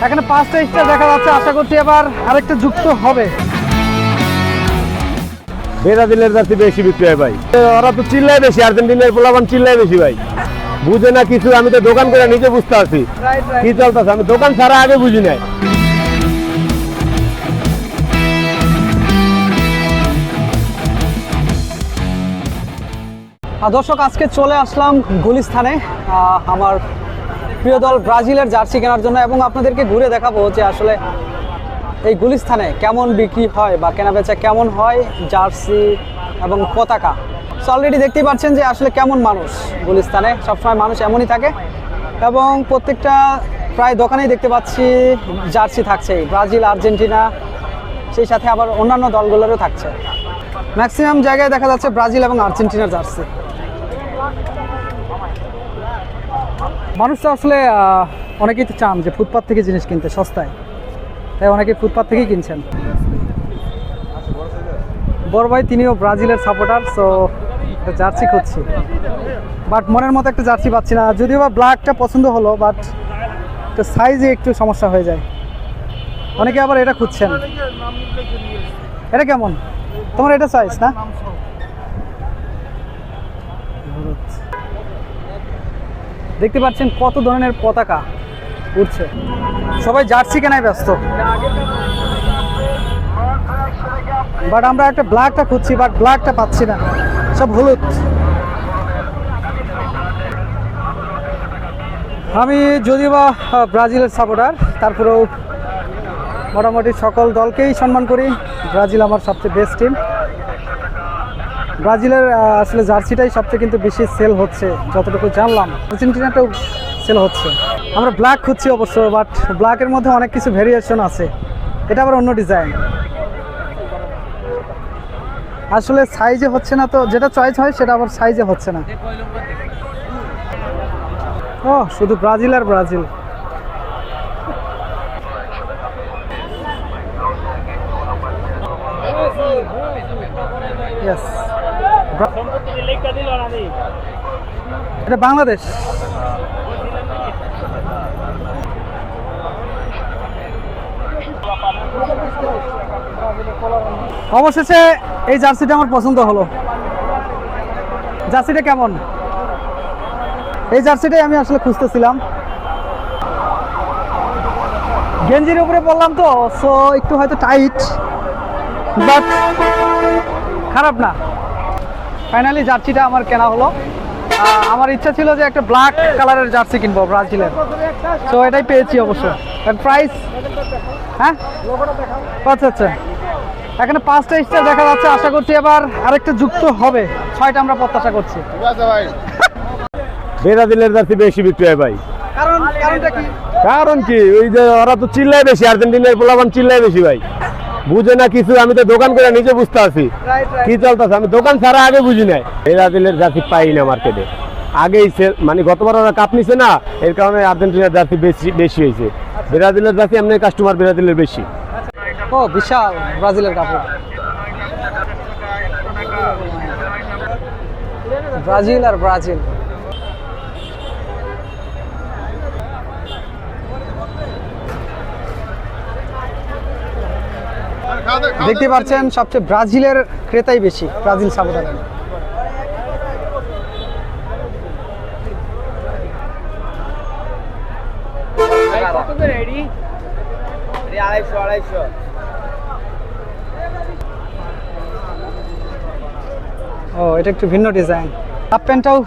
এখানে 5টা স্টার দেখা যাচ্ছে, আশা করছি এবার আরেকটা যুক্ত হবে। ব্রাজিলের জার্সি বেশি বিক্রি হয় ভাই, ওরা তো চিল্লায় বেশি, আর্জেন্টিনার পোলাপান চিল্লায় বেশি ভাই, বুঝে না কিছু। আমি তো দোকান করে নিজে বুঝতে আছি কি চলতেছে, আমি দোকান ছাড়া আগে বুঝি নাই। দর্শক, আজকে চলে আসলাম গুলিস্তানে আমার প্রিয় দল ব্রাজিলের জার্সি কেনার জন্য, এবং আপনাদেরকে ঘুরে দেখাবো যে আসলে এই গুলিস্তানে কেমন বিক্রি হয় বা কেনাবেচা কেমন হয় জার্সি এবং পতাকা। সো অলরেডি দেখতেই পাচ্ছেন যে আসলে কেমন মানুষ গুলিস্তানে, সবসময় মানুষ এমনই থাকে এবং প্রত্যেকটা প্রায় দোকানেই দেখতে পাচ্ছি জার্সি থাকছে, ব্রাজিল, আর্জেন্টিনা, সেই সাথে আবার অন্যান্য দলগুলোরও থাকছে। ম্যাক্সিমাম জায়গায় দেখা যাচ্ছে ব্রাজিল এবং আর্জেন্টিনার জার্সি। মানুষ তো আসলে অনেকেই তো চান যে ফুটপাথ থেকে জিনিস কিনতে সস্তায়, তাই অনেকে ফুটপাথ থেকেই কিনছেন। বড় ভাই তিনিও ব্রাজিলের সাপোর্টার, সো একটা জার্সি খুঁজছি, বাট মনের মতো একটা জার্সি পাচ্ছি না। যদিও বা ব্ল্যাকটা পছন্দ হলো, বাট একটা সাইজে একটু সমস্যা হয়ে যায়। অনেকে আবার এটা খুঁজছেন। এটা কেমন তোমার? এটা সাইজ না? দেখতে পাচ্ছেন কত ধরনের পতাকা উঠছে, সবাই জার্সি কেনায় ব্যস্ত। বাট আমরা একটা ব্ল্যাকটা খুঁজছি, বাট ব্ল্যাকটা পাচ্ছি না, সব হলুদ। আমি যদিও বা ব্রাজিলের সাপোর্টার, তারপরেও মোটামুটি সকল দলকেই সম্মান করি। ব্রাজিল আমার সবচেয়ে বেস্ট টিম। ব্রাজিলের আসলে জার্সিটাই সবচেয়ে কিন্তু বেশি সেল হচ্ছে যতটুকু জানলাম। আর্জেন্টিনাটাও সেল হচ্ছে। আমরা ব্ল্যাক খুঁজছি অবশ্য, বাট ব্ল্যাকের মধ্যে অনেক কিছু ভেরিয়েশন আছে, এটা আবার অন্য ডিজাইন। আসলে সাইজে হচ্ছে না, তো যেটা চয়েস হয় সেটা আবার সাইজে হচ্ছে না। ও শুধু ব্রাজিল আর ব্রাজিল। এটা বাংলাদেশ। অবশেষে এই জার্সিটা আমার পছন্দ হলো। জার্সিটা কেমন? এই জার্সিটাই আমি আসলে খুঁজতেছিলাম। গেঞ্জির উপরে বললাম তো, সো একটু হয়তো টাইট, বাট খারাপ না। ফাইনালি জার্সিটা আমার কেনা হলো। আমার ইচ্ছা ছিল যে একটা ব্ল্যাক কালারের জার্সি কিনবো ব্রাজিলের, সো এটাই পেয়েছি অবশ্য। প্রাইস হ্যাঁ, আচ্ছা আচ্ছা, এখানে 5টা স্টার দেখা যাচ্ছে, আশা করছি এবার আরেকটা যুক্ত হবে। 6টা আমরা প্রত্যাশা করছি। ব্রাজিলের জার্সি বেশি বিক্রি হয় ভাই, কারণটা কি? কারণ কি, ওই যে ওরা তো চিল্লায় বেশি, আর্জেন্টিনার পোলাপান চিল্লায় বেশি ভাই, বুঝে না কিছু। আমি তো দোকান করে নিজে বুঝতে আছি কি চলতেছে, আমি দোকান ছাড়া আগে বুঝি নাই। ব্রাজিলের জার্সি পাই না মার্কেটে, আগেই মানে গতবার ওরা কাপ নিছে না, এর কারণে আর্জেন্টিনার জার্সি বেশি হয়েছে। ব্রাজিলের জার্সি এমনি কাস্টমার ব্রাজিলের বেশি। ও বিশাল ব্রাজিলের কাপড়। ব্রাজিল আর ব্রাজিল। দেখতে পাচ্ছেন সবচেয়ে ব্রাজিলের ক্রেতাই বেশি, ব্রাজিল সাপোর্টার। ও এটা একটু ভিন্ন ডিজাইন। হাফ প্যান্টটাও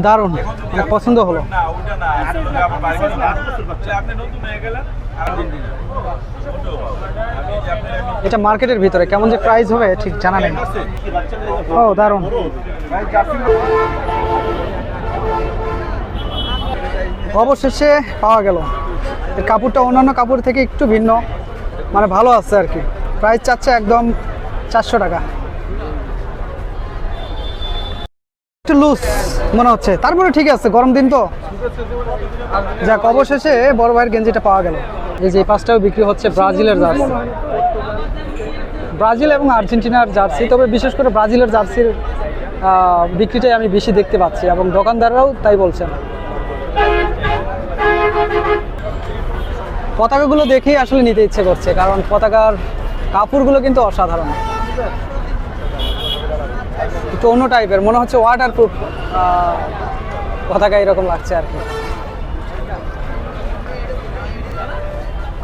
দারুণ, মানে পছন্দ হলো। এটা মার্কেটের ভিতরে, কেমন যে প্রাইস হবে ঠিক জানা নেই। ও দারুণ। অবশেষে পাওয়া গেল। এর কাপড়টা অন্যান্য কাপড় থেকে একটু ভিন্ন, মানে ভালো আছে আর কি। প্রাইস চাচ্ছে একদম 400 টাকা। একটু লুজ মনে হচ্ছে, তারপরে ঠিক আছে, গরম দিন তো। যাক, অবশেষে বড় ভাইয়ের গেঞ্জিটা পাওয়া গেল। এই যে 5টাও বিক্রি হচ্ছে ব্রাজিলের জার্সি, ব্রাজিল এবং আর্জেন্টিনার জার্সি। তবে বিশেষ করে ব্রাজিলের জার্সির বিক্রিটাই আমি বেশি দেখতে পাচ্ছি, এবং দোকানদাররাও তাই বলছেন। পতাকাগুলো দেখেই আসলে নিতে ইচ্ছে করছে, কারণ পতাকার কাপড়গুলো কিন্তু অসাধারণ, একটু অন্য টাইপের, মনে হচ্ছে ওয়াটারপ্রুফ পতাকা এরকম লাগছে আর কি।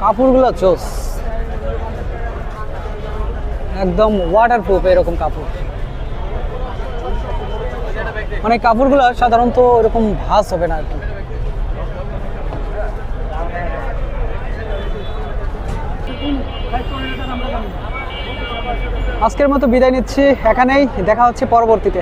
কাপড়গুলো জোস, একদম ওয়াটারপ্রুফ এরকম কাপড়, মানে কাপড়গুলো সাধারণত এরকম ভাঁজ হবে না আর কি। আজকের মতো বিদায় নিচ্ছি এখানেই, দেখা হচ্ছে পরবর্তীতে।